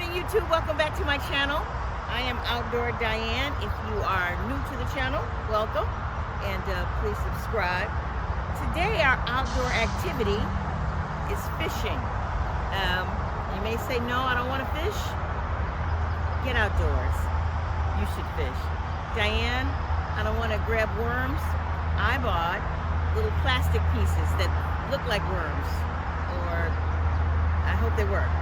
morning, YouTube. Welcome back to my channel. I am Outdoor Diane. If you are new to the channel, welcome, and please subscribe. Today our outdoor activity is fishing. You may say, no, I don't want to fish. Get outdoors. You should fish. Diane, I don't want to grab worms. I bought little plastic pieces that look like worms, or I hope they work.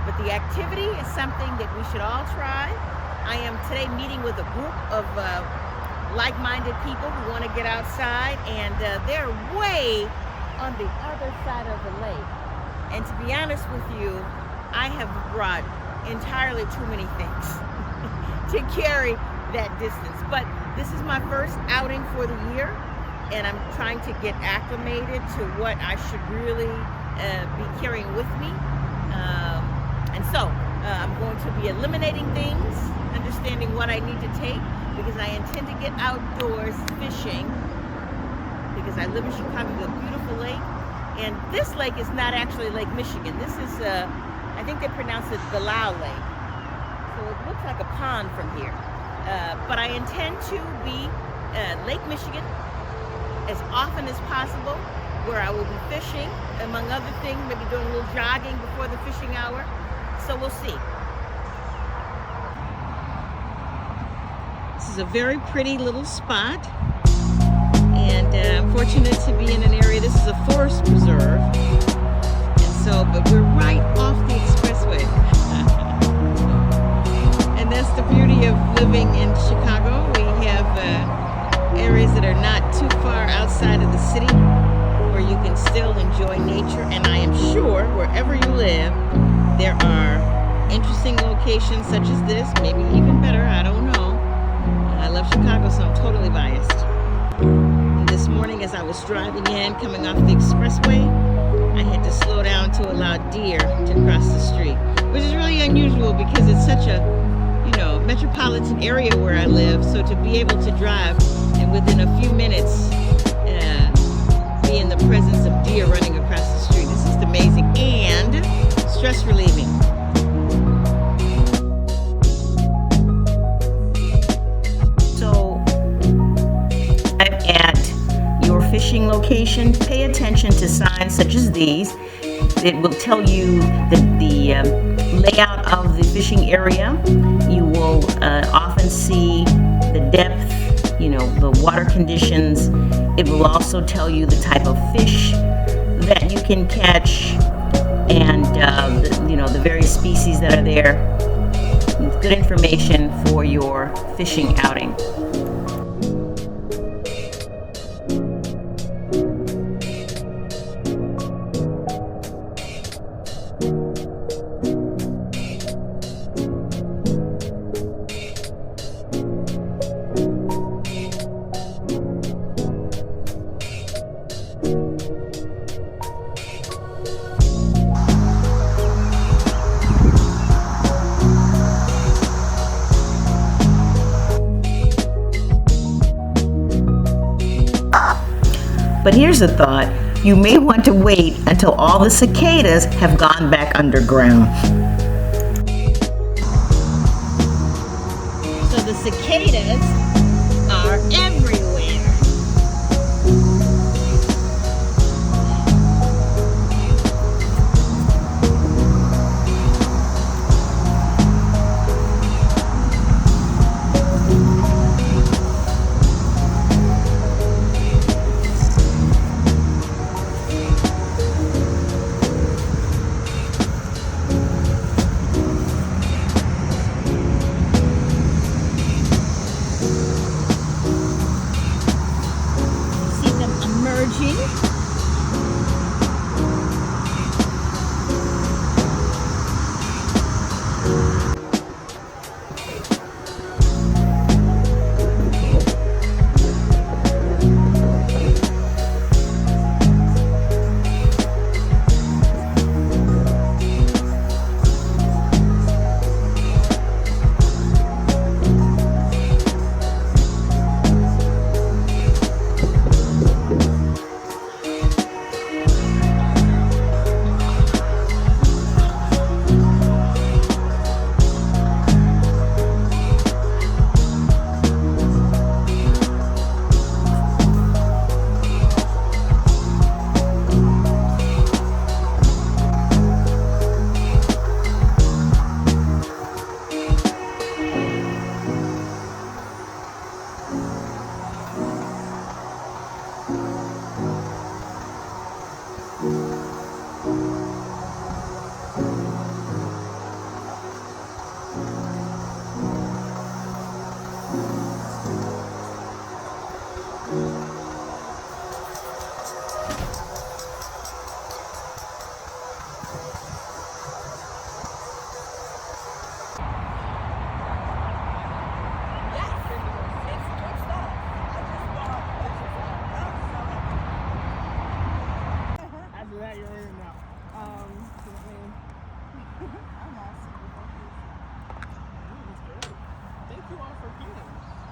But the activity is something that we should all try. I am today meeting with a group of like-minded people who want to get outside, and they're way on the other side of the lake. And to be honest with you, I have brought entirely too many things to carry that distance. But this is my first outing for the year, and I'm trying to get acclimated to what I should really be carrying with me. And so I'm going to be eliminating things, understanding what I need to take, because I intend to get outdoors fishing, because I live in Chicago, a beautiful lake. And this lake is not actually Lake Michigan. This is, I think they pronounce it Galao Lake. So it looks like a pond from here. But I intend to be Lake Michigan as often as possible, where I will be fishing, among other things, maybe doing a little jogging before the fishing hour. So we'll see. This is a very pretty little spot, and I'm fortunate to be in an area. This is a forest preserve, and so, but we're right off the expressway. And that's the beauty of living in Chicago. We have areas that are not too far outside of the city, where you can still enjoy nature. And I am sure wherever you live, there are interesting locations such as this, maybe even better, I don't know. I love Chicago, so I'm totally biased. And this morning as I was driving in, coming off the expressway, I had to slow down to allow deer to cross the street, which is really unusual because it's such a, metropolitan area where I live. So to be able to drive and within a few minutes be in the presence of deer running across the street, this is amazing and stress relieving. So at your fishing location, pay attention to signs such as these. It will tell you the layout of the fishing area. You will often see the depth, the water conditions. It will also tell you the type of fish that you can catch, and the various species that are there. Good information for your fishing outing. But here's a thought. You may want to wait until all the cicadas have gone back underground. So the cicadas are everywhere.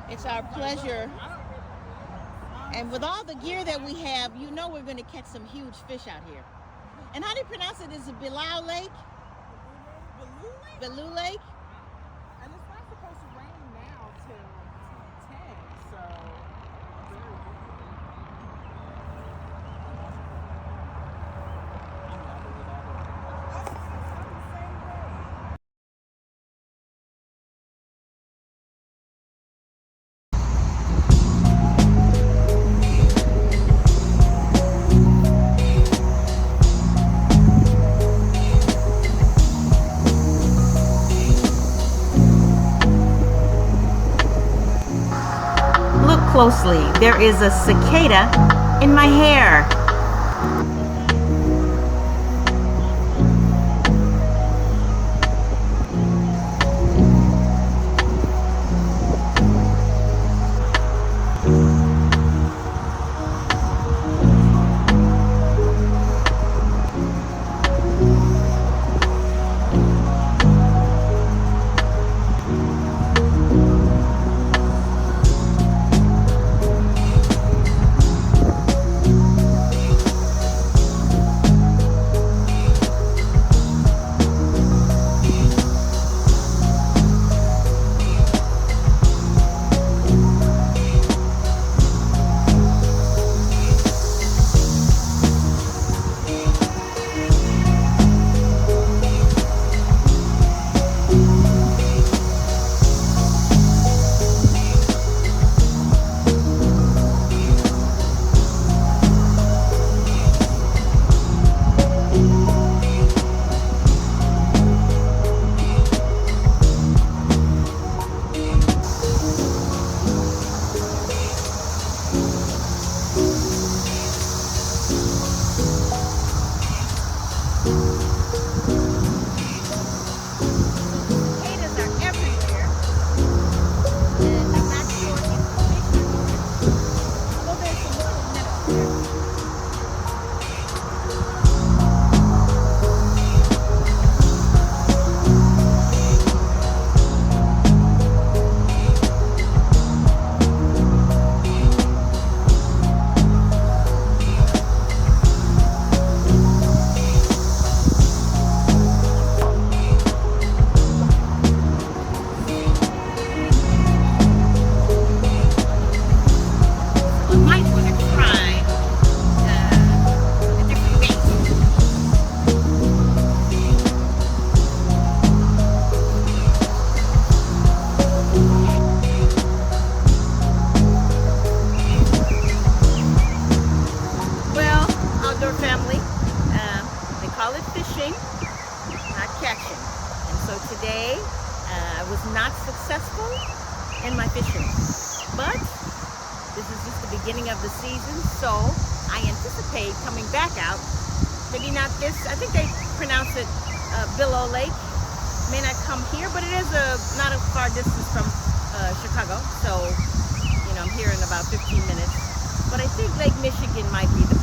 It's our pleasure. And with all the gear that we have, you know we're going to catch some huge fish out here. And how do you pronounce it? Is it Bilal Lake? Belou Lake? And it's not supposed to rain now till 10, so very Look closely. There is a cicada in my hair. Today, I was not successful in my fishing, but this is just the beginning of the season, so I anticipate coming back out. Maybe not this, I think they pronounce it Billow Lake. May not come here, but it is not a far distance from Chicago, so I'm here in about 15 minutes. But I think Lake Michigan might be the